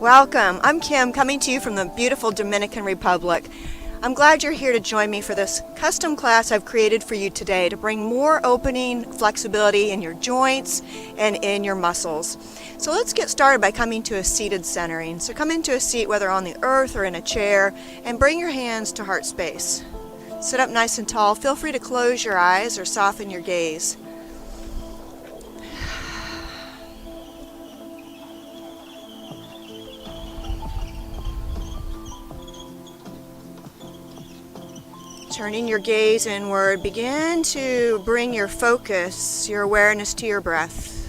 Welcome. I'm Kim, coming to you from the beautiful Dominican Republic. I'm glad you're here to join me for this custom class I've created for you today to bring more opening flexibility in your joints and in your muscles. So let's get started by coming to a seated centering. So come into a seat, whether on the earth or in a chair, and bring your hands to heart space. Sit up nice and tall. Feel free to close your eyes or soften your gaze. Turning your gaze inward, begin to bring your focus, your awareness to your breath.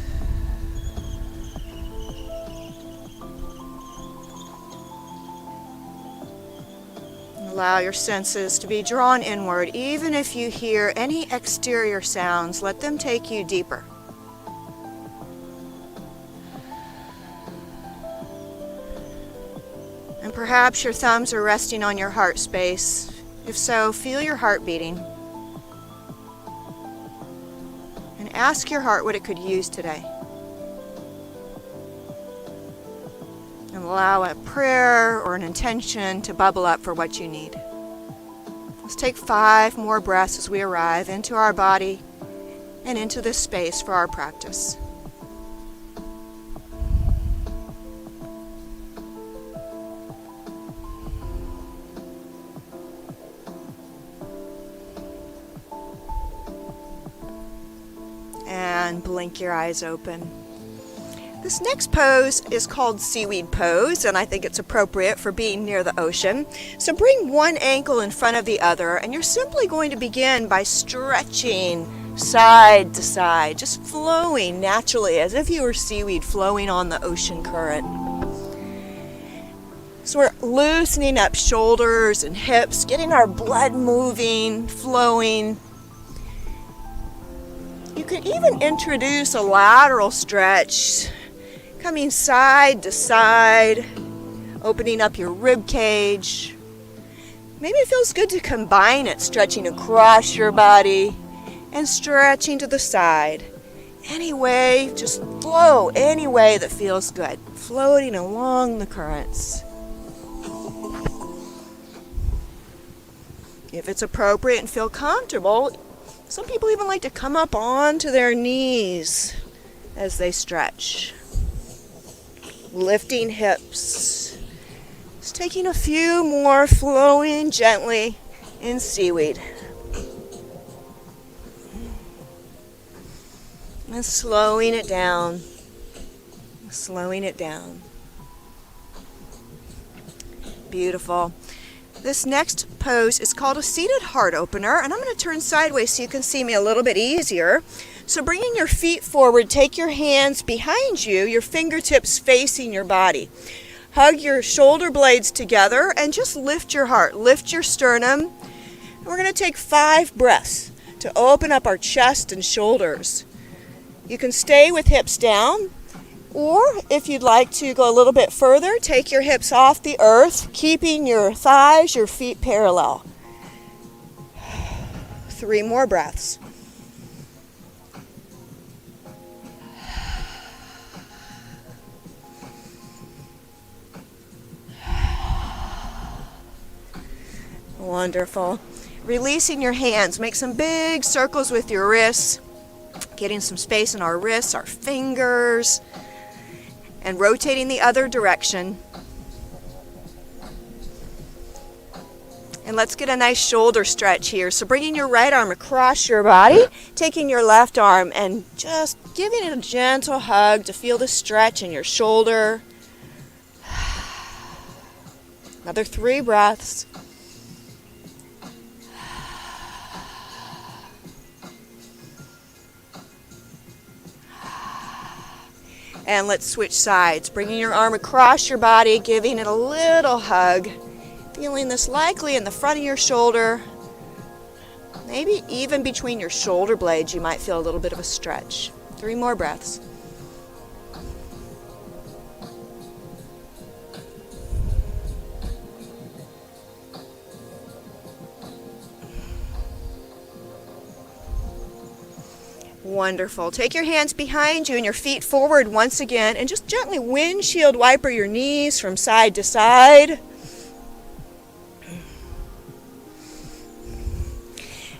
Allow your senses to be drawn inward. Even if you hear any exterior sounds, let them take you deeper. And perhaps your thumbs are resting on your heart space. If so, feel your heart beating and ask your heart what it could use today. And allow a prayer or an intention to bubble up for what you need. Let's take 5 more breaths as we arrive into our body and into this space for our practice. And blink your eyes open. This next pose is called seaweed pose, and I think it's appropriate for being near the ocean. So bring one ankle in front of the other, and you're simply going to begin by stretching side to side, just flowing naturally as if you were seaweed flowing on the ocean current. So we're loosening up shoulders and hips, getting our blood moving, flowing. You could even introduce a lateral stretch, coming side to side, opening up your rib cage. Maybe it feels good to combine it, stretching across your body and stretching to the side. Any way, just flow any way that feels good, floating along the currents. If it's appropriate and feel comfortable, some people even like to come up onto their knees as they stretch. Lifting hips. Just taking a few more, flowing gently in seaweed. And slowing it down. Slowing it down. Beautiful. This next pose is called a seated heart opener, and I'm going to turn sideways so you can see me a little bit easier. So bringing your feet forward, take your hands behind you, your fingertips facing your body. Hug your shoulder blades together and just lift your heart, lift your sternum. And we're going to take 5 breaths to open up our chest and shoulders. You can stay with hips down. Or if you'd like to go a little bit further, take your hips off the earth, keeping your thighs, your feet parallel. 3 more breaths. Wonderful. Releasing your hands. Make some big circles with your wrists, getting some space in our wrists, our fingers, and rotating the other direction. And let's get a nice shoulder stretch here. So bringing your right arm across your body, taking your left arm and just giving it a gentle hug to feel the stretch in your shoulder. Another 3 breaths. And let's switch sides, bringing your arm across your body, giving it a little hug, feeling this likely in the front of your shoulder, maybe even between your shoulder blades you might feel a little bit of a stretch. 3 more breaths. Wonderful. Take your hands behind you and your feet forward once again, and just gently windshield wiper your knees from side to side.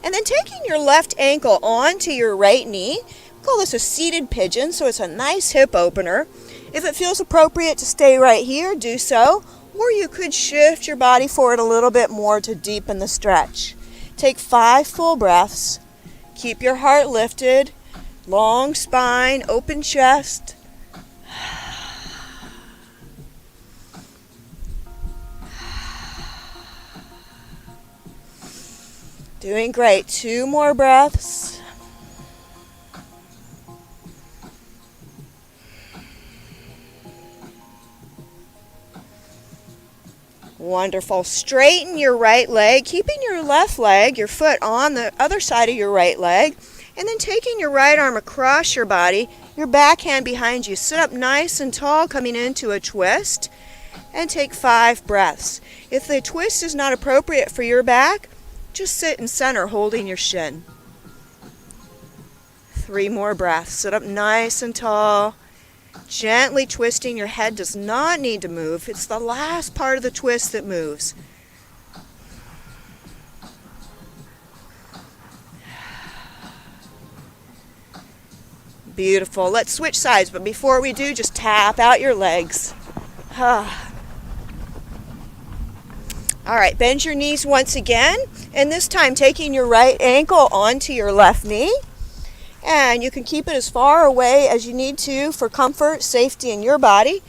And then taking your left ankle onto your right knee, call this a seated pigeon, so it's a nice hip opener. If it feels appropriate to stay right here, do so, or you could shift your body forward a little bit more to deepen the stretch. Take 5 full breaths. Keep your heart lifted, long spine, open chest. Doing great. 2 more breaths. Wonderful. Straighten your right leg, keeping your left leg, your foot on the other side of your right leg, and then taking your right arm across your body, your back hand behind you. Sit up nice and tall, coming into a twist, and take 5 breaths. If the twist is not appropriate for your back, just sit in center holding your shin. 3 more breaths. Sit up nice and tall. Gently twisting. Your head does not need to move. It's the last part of the twist that moves. Beautiful. Let's switch sides, but before we do, just tap out your legs. All right, bend your knees once again, and this time taking your right ankle onto your left knee. And you can keep it as far away as you need to for comfort, safety in your body.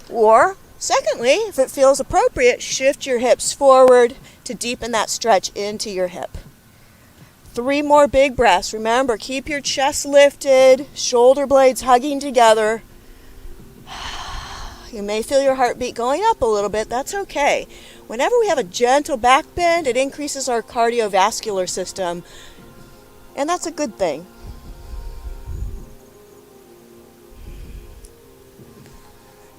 Or, secondly, if it feels appropriate, shift your hips forward to deepen that stretch into your hip. 3 more big breaths. Remember, keep your chest lifted, shoulder blades hugging together. You may feel your heartbeat going up a little bit. That's okay. Whenever we have a gentle back bend, it increases our cardiovascular system, and that's a good thing.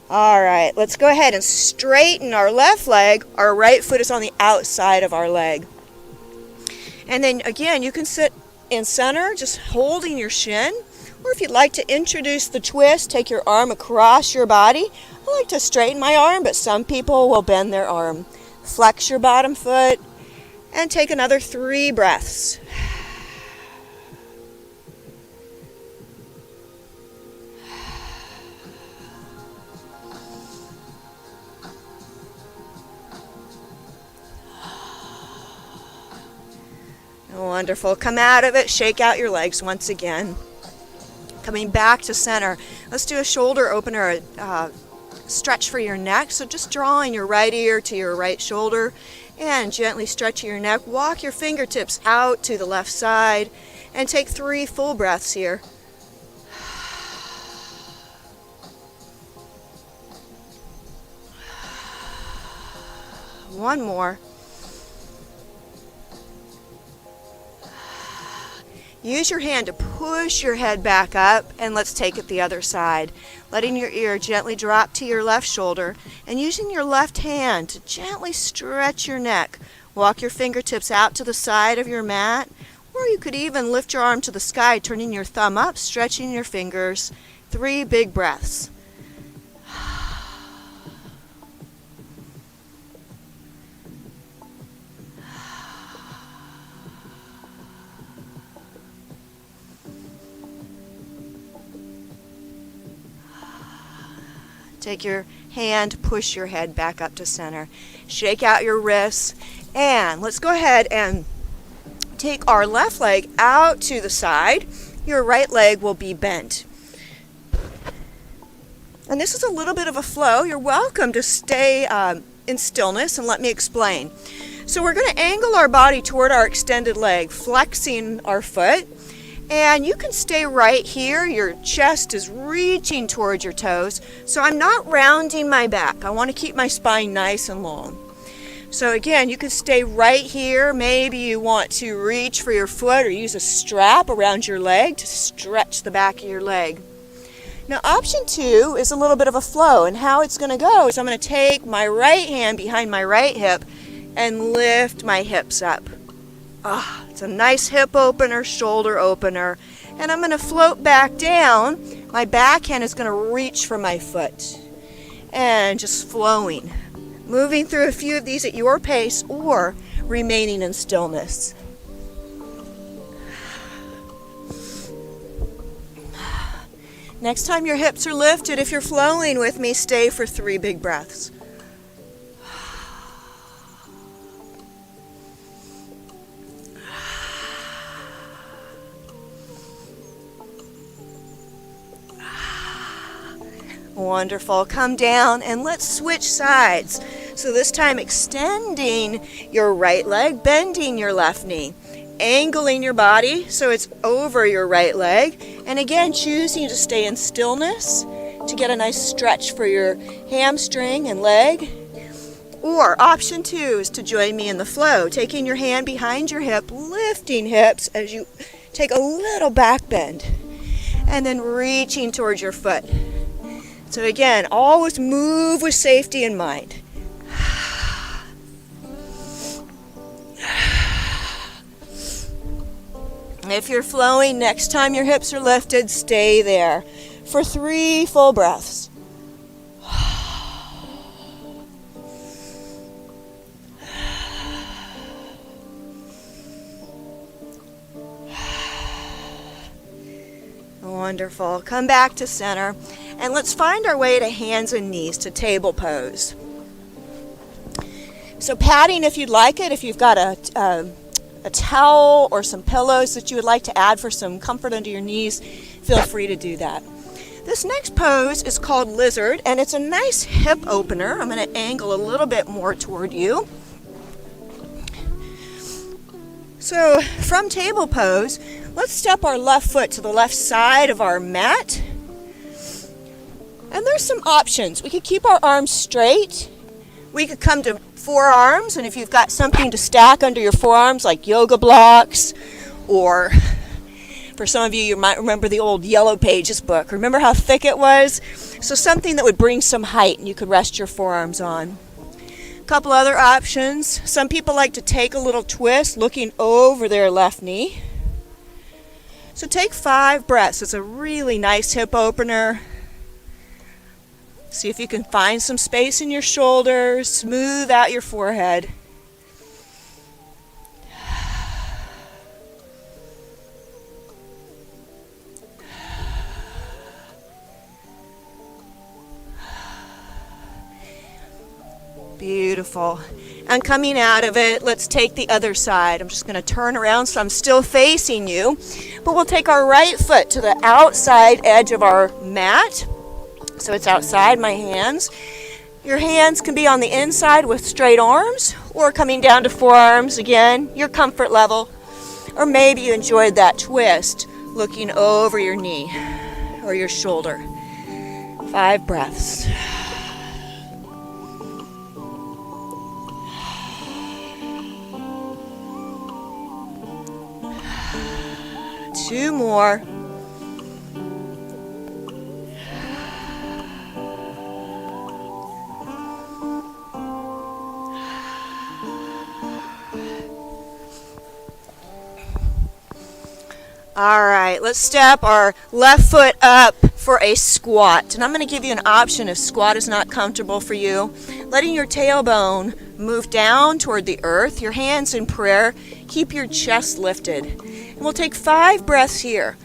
All right, let's go ahead and straighten our left leg. Our right foot is on the outside of our leg. And then again, you can sit in center, just holding your shin. Or if you'd like to introduce the twist, take your arm across your body. I like to straighten my arm, but some people will bend their arm. Flex your bottom foot and take another 3 breaths. Wonderful. Come out of it. Shake out your legs once again. Coming back to center. Let's do a shoulder opener, stretch for your neck. So just drawing your right ear to your right shoulder and gently stretching your neck. Walk your fingertips out to the left side and take 3 full breaths here. One more. Use your hand to push your head back up, and let's take it the other side. Letting your ear gently drop to your left shoulder, and using your left hand to gently stretch your neck. Walk your fingertips out to the side of your mat, or you could even lift your arm to the sky, turning your thumb up, stretching your fingers. 3 big breaths. Take your hand, push your head back up to center. Shake out your wrists, and let's go ahead and take our left leg out to the side. Your right leg will be bent. And this is a little bit of a flow. You're welcome to stay in stillness, and let me explain. So we're going to angle our body toward our extended leg, flexing our foot. And you can stay right here. Your chest is reaching towards your toes. So I'm not rounding my back. I want to keep my spine nice and long. So again, you can stay right here. Maybe you want to reach for your foot or use a strap around your leg to stretch the back of your leg. Now option 2 is a little bit of a flow, and how it's going to go is I'm going to take my right hand behind my right hip and lift my hips up. It's a nice hip opener, shoulder opener. And I'm going to float back down. My backhand is going to reach for my foot. And just flowing. Moving through a few of these at your pace or remaining in stillness. Next time your hips are lifted, if you're flowing with me, stay for 3 big breaths. Wonderful. Come down and let's switch sides. So this time extending your right leg, bending your left knee, angling your body so it's over your right leg, and again choosing to stay in stillness to get a nice stretch for your hamstring and leg. Or option 2 is to join me in the flow, taking your hand behind your hip, lifting hips as you take a little back bend, and then reaching towards your foot. So again, always move with safety in mind. If you're flowing, next time your hips are lifted, stay there for 3 full breaths. Wonderful. Come back to center. And let's find our way to hands and knees, to table pose. So padding if you'd like it, if you've got a towel or some pillows that you would like to add for some comfort under your knees, feel free to do that. This next pose is called lizard, and it's a nice hip opener. I'm going to angle a little bit more toward you. So from table pose, let's step our left foot to the left side of our mat. And there's some options. We could keep our arms straight. We could come to forearms, and if you've got something to stack under your forearms like yoga blocks, or for some of you, you might remember the old Yellow Pages book. Remember how thick it was? So something that would bring some height and you could rest your forearms on. A couple other options. Some people like to take a little twist looking over their left knee. So take 5 breaths. It's a really nice hip opener. See if you can find some space in your shoulders, smooth out your forehead. Beautiful. And coming out of it, let's take the other side. I'm just going to turn around so I'm still facing you. But we'll take our right foot to the outside edge of our mat. So it's outside my hands. Your hands can be on the inside with straight arms or coming down to forearms, again, your comfort level. Or maybe you enjoyed that twist looking over your knee or your shoulder. 5 breaths. Two more. All right, let's step our left foot up for a squat. And I'm going to give you an option if squat is not comfortable for you. Letting your tailbone move down toward the earth, your hands in prayer, keep your chest lifted. And we'll take 5 breaths here.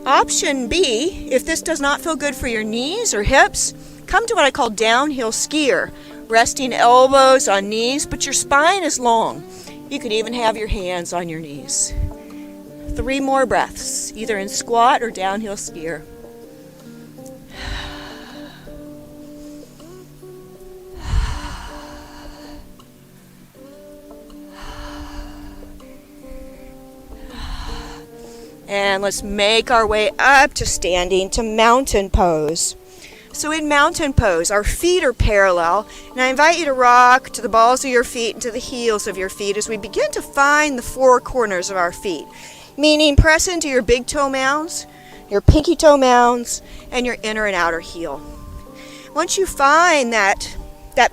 Option B, if this does not feel good for your knees or hips, come to what I call downhill skier. Resting elbows on knees, but your spine is long. You could even have your hands on your knees. 3 more breaths, either in squat or downhill skier. And let's make our way up to standing to mountain pose. So in mountain pose, our feet are parallel, and I invite you to rock to the balls of your feet and to the heels of your feet as we begin to find the 4 corners of our feet. Meaning press into your big toe mounds, your pinky toe mounds, and your inner and outer heel. Once you find that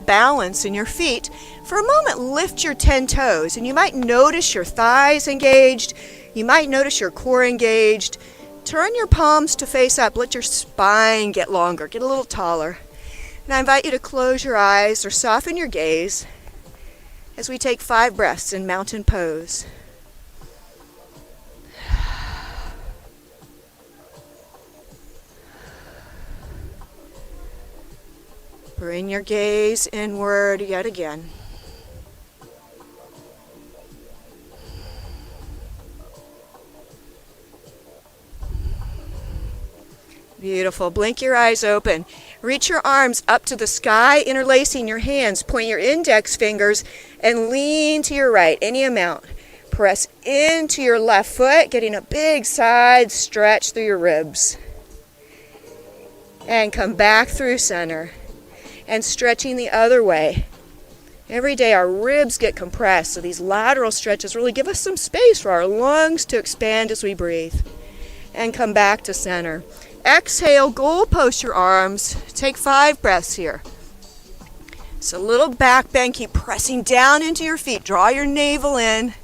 balance in your feet, for a moment lift your 10 toes, and you might notice your thighs engaged, you might notice your core engaged, Turn your palms to face up. Let your spine get longer, get a little taller. And I invite you to close your eyes or soften your gaze as we take 5 breaths in mountain pose. Bring your gaze inward yet again. Beautiful. Blink your eyes open. Reach your arms up to the sky, interlacing your hands. Point your index fingers and lean to your right, any amount. Press into your left foot, getting a big side stretch through your ribs. And come back through center. And stretching the other way. Every day our ribs get compressed, so these lateral stretches really give us some space for our lungs to expand as we breathe. And come back to center. Exhale, goal post your arms. Take 5 breaths here. So a little back bend, keep pressing down into your feet. Draw your navel in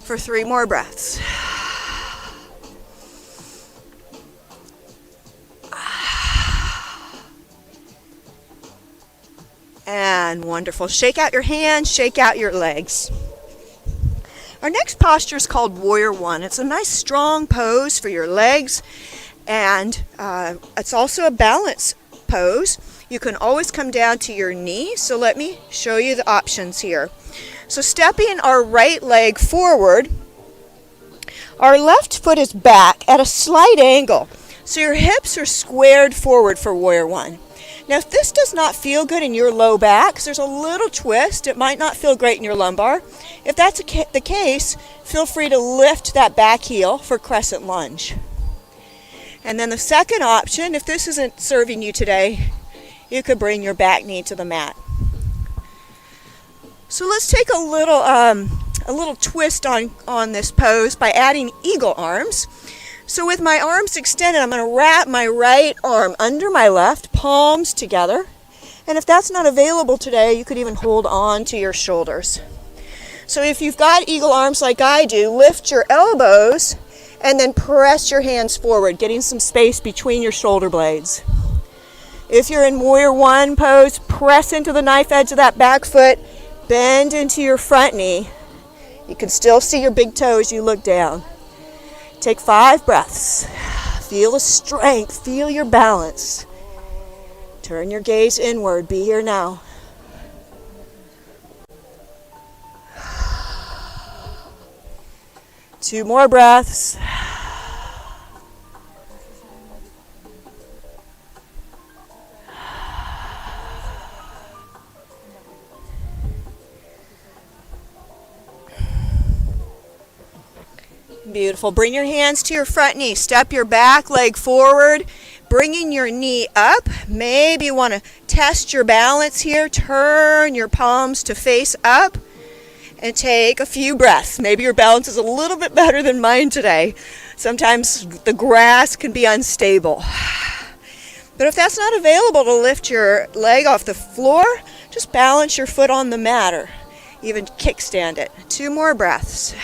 for 3 more breaths. And wonderful. Shake out your hands, shake out your legs. Our next posture is called Warrior One. It's a nice strong pose for your legs, and it's also a balance pose. You can always come down to your knee, so let me show you the options here. So stepping our right leg forward, our left foot is back at a slight angle, so your hips are squared forward for Warrior One. Now, if this does not feel good in your low back, 'cause there's a little twist, it might not feel great in your lumbar. If that's the case, feel free to lift that back heel for crescent lunge. And then the second option, if this isn't serving you today, you could bring your back knee to the mat. So let's take a little twist on this pose by adding eagle arms. So with my arms extended, I'm going to wrap my right arm under my left, palms together. And if that's not available today, you could even hold on to your shoulders. So if you've got eagle arms like I do, lift your elbows and then press your hands forward, getting some space between your shoulder blades. If you're in Warrior One pose, press into the knife edge of that back foot, bend into your front knee. You can still see your big toe as you look down. Take 5 breaths. Feel the strength. Feel your balance. Turn your gaze inward. Be here now. Two more breaths. Beautiful. Bring your hands to your front knee. Step your back leg forward, bringing your knee up. Maybe you want to test your balance here. Turn your palms to face up and take a few breaths. Maybe your balance is a little bit better than mine today. Sometimes the grass can be unstable. But if that's not available to lift your leg off the floor, just balance your foot on the mat or even kickstand it. 2 more breaths.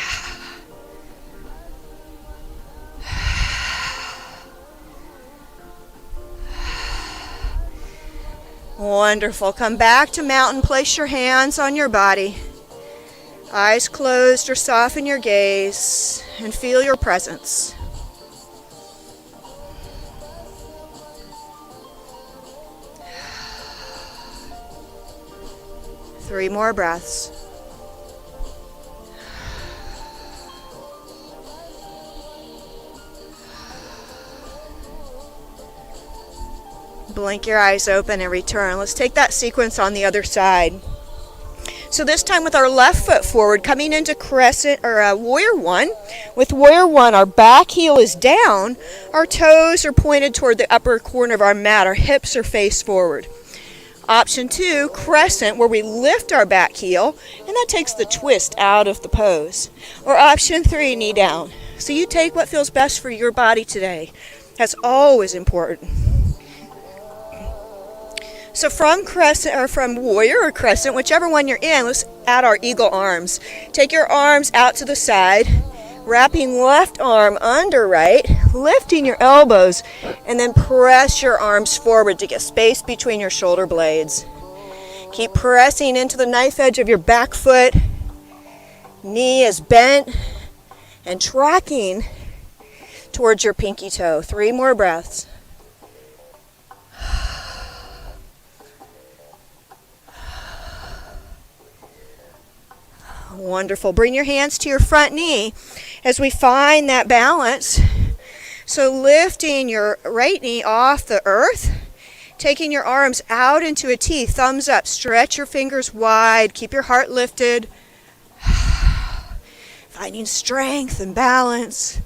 Wonderful. Come back to mountain. Place your hands on your body. Eyes closed or soften your gaze and feel your presence. Three more breaths. Blink your eyes open and return. Let's take that sequence on the other side. So this time with our left foot forward, coming into crescent or Warrior One. With Warrior One, our back heel is down. Our toes are pointed toward the upper corner of our mat. Our hips are face forward. Option 2, crescent, where we lift our back heel, and that takes the twist out of the pose. Or option 3, knee down. So you take what feels best for your body today. That's always important. So from crescent or from warrior or crescent, whichever one you're in, let's add our eagle arms. Take your arms out to the side, Wrapping left arm under right, lifting your elbows, and then press your arms forward to get space between your shoulder blades. Keep pressing into the knife edge of your back foot. Knee is bent and tracking towards your pinky toe. 3 more breaths. Wonderful. Bring your hands to your front knee as we find that balance. So lifting your right knee off the earth, taking your arms out into a T, thumbs up, stretch your fingers wide, keep your heart lifted, finding strength and balance.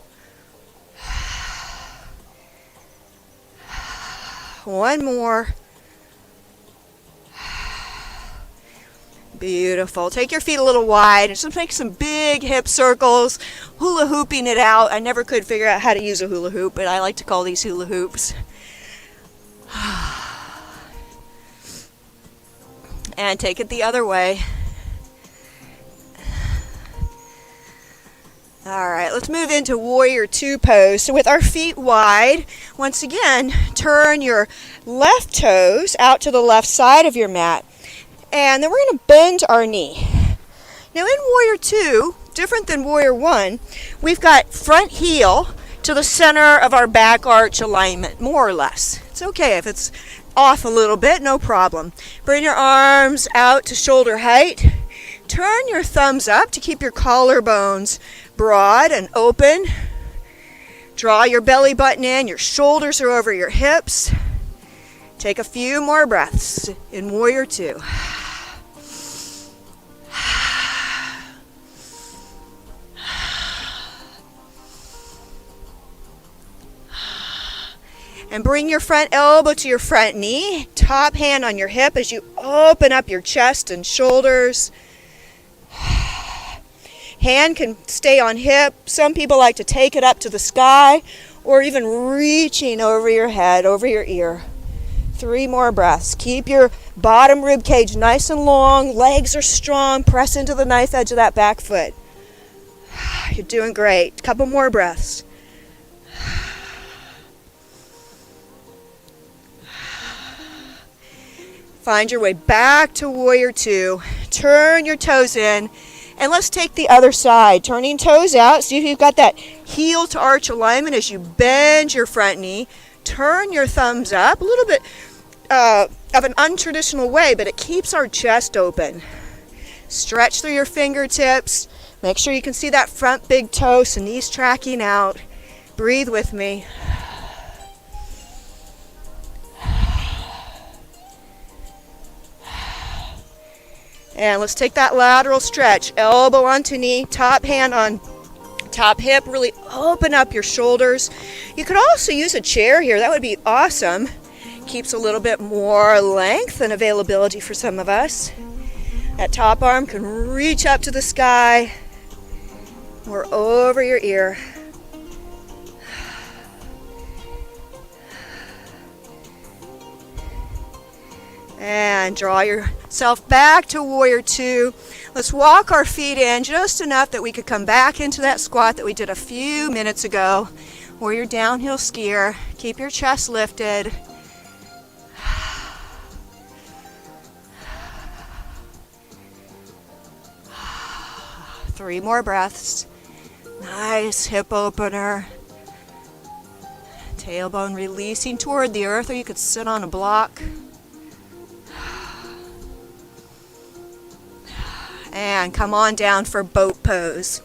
One more. Beautiful. Take your feet a little wide and just make some big hip circles, hula hooping it out. I never could figure out how to use a hula hoop, but I like to call these hula hoops. And take it the other way. All right, let's move into Warrior 2 pose. So with our feet wide, once again, turn your left toes out to the left side of your mat. And then we're going to bend our knee. Now in Warrior 2, different than Warrior 1, we've got front heel to the center of our back arch alignment, more or less. It's okay if it's off a little bit, no problem. Bring your arms out to shoulder height. Turn your thumbs up to keep your collarbones broad and open. Draw your belly button in, your shoulders are over your hips. Take a few more breaths in Warrior 2. And bring your front elbow to your front knee, top hand on your hip as you open up your chest and shoulders. Hand can stay on hip. Some people like to take it up to the sky or even reaching over your head, over your ear. 3 more breaths. Keep your bottom rib cage nice and long. Legs are strong. Press into the knife edge of that back foot. You're doing great. Couple more breaths. Find your way back to Warrior 2. Turn your toes in. And let's take the other side. Turning toes out. See if you've got that heel to arch alignment as you bend your front knee. Turn your thumbs up. A little bit of an untraditional way, but it keeps our chest open. Stretch through your fingertips. Make sure you can see that front big toe, so knees tracking out. Breathe with me. And let's take that lateral stretch. Elbow onto knee, top hand on top hip. Really open up your shoulders. You could also use a chair here. That would be awesome. Keeps a little bit more length and availability for some of us. That top arm can reach up to the sky or over your ear. And draw yourself back to Warrior 2. Let's walk our feet in just enough that we could come back into that squat that we did a few minutes ago. Warrior downhill skier. Keep your chest lifted. Three more breaths. Nice hip opener. Tailbone releasing toward the earth, or you could sit on a block. And come on down for boat pose.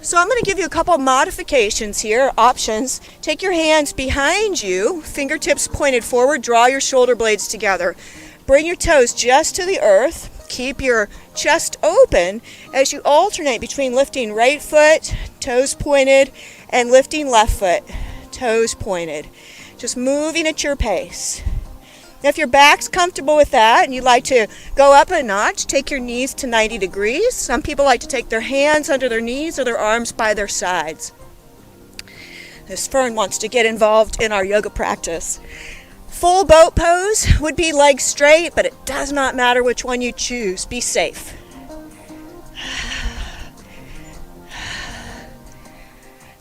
So I'm going to give you a couple modifications here, options. Take your hands behind you, fingertips pointed forward, draw your shoulder blades together. Bring your toes just to the earth. Keep your chest open as you alternate between lifting right foot, toes pointed, and lifting left foot, toes pointed. Just moving at your pace. Now, if your back's comfortable with that and you'd like to go up a notch, take your knees to 90 degrees. Some people like to take their hands under their knees or their arms by their sides. This Fern wants to get involved in our yoga practice. Full boat pose would be legs straight, but it does not matter which one you choose. Be safe.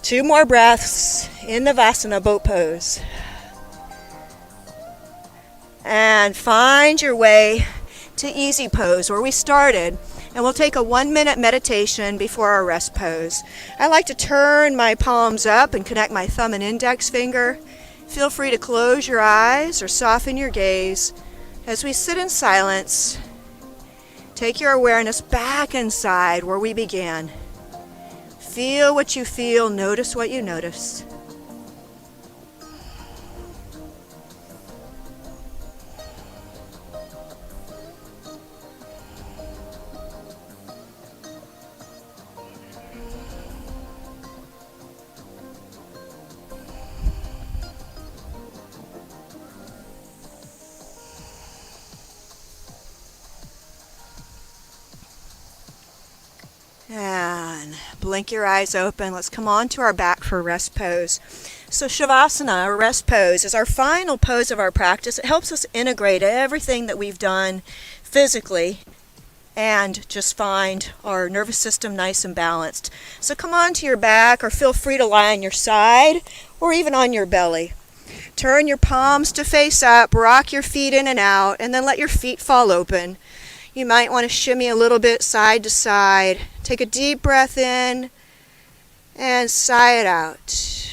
2 more breaths in Navasana boat pose. And find your way to easy pose where we started. And we'll take a 1-minute meditation before our rest pose. I like to turn my palms up and connect my thumb and index finger. Feel free to close your eyes or soften your gaze as we sit in silence. Take your awareness back inside where we began. Feel what you feel, notice what you notice. And blink your eyes open. Let's come on to our back for rest pose. So Shavasana, or rest pose, is our final pose of our practice. It helps us integrate everything that we've done physically and just find our nervous system nice and balanced. So come on to your back, or feel free to lie on your side or even on your belly. Turn your palms to face up, rock your feet in and out, and then let your feet fall open. You might want to shimmy a little bit side to side. Take a deep breath in and sigh it out.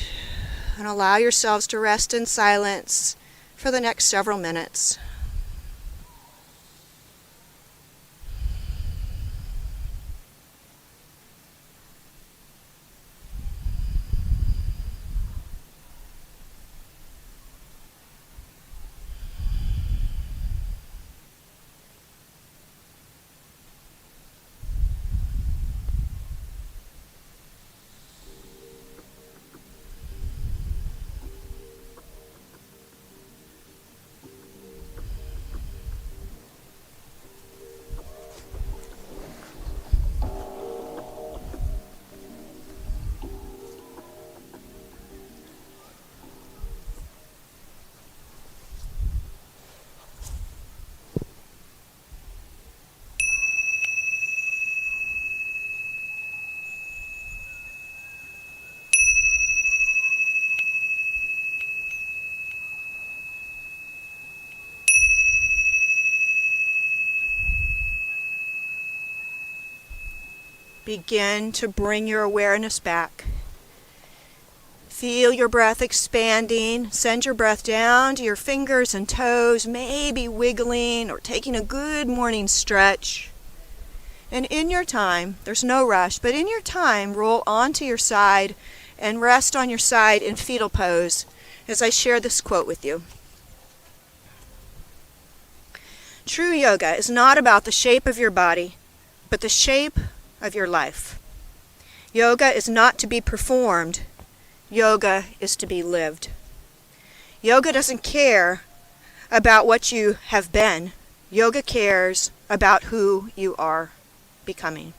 And allow yourselves to rest in silence for the next several minutes. Begin to bring your awareness back. Feel your breath expanding. Send your breath down to your fingers and toes, maybe wiggling or taking a good morning stretch. And in your time, there's no rush, but in your time, roll onto your side and rest on your side in fetal pose as I share this quote with you. True yoga is not about the shape of your body, but the shape of your life. Yoga is not to be performed. Yoga is to be lived. Yoga doesn't care about what you have been. Yoga cares about who you are becoming.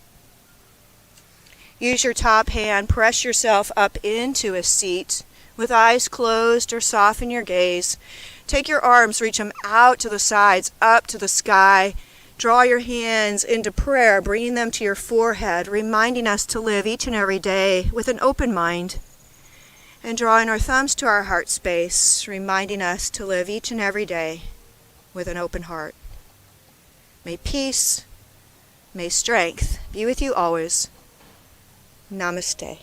Use your top hand, press yourself up into a seat with eyes closed, or soften your gaze. Take your arms, reach them out to the sides, up to the sky. Draw your hands into prayer, bringing them to your forehead, reminding us to live each and every day with an open mind. And drawing our thumbs to our heart space, reminding us to live each and every day with an open heart. May peace, may strength be with you always. Namaste.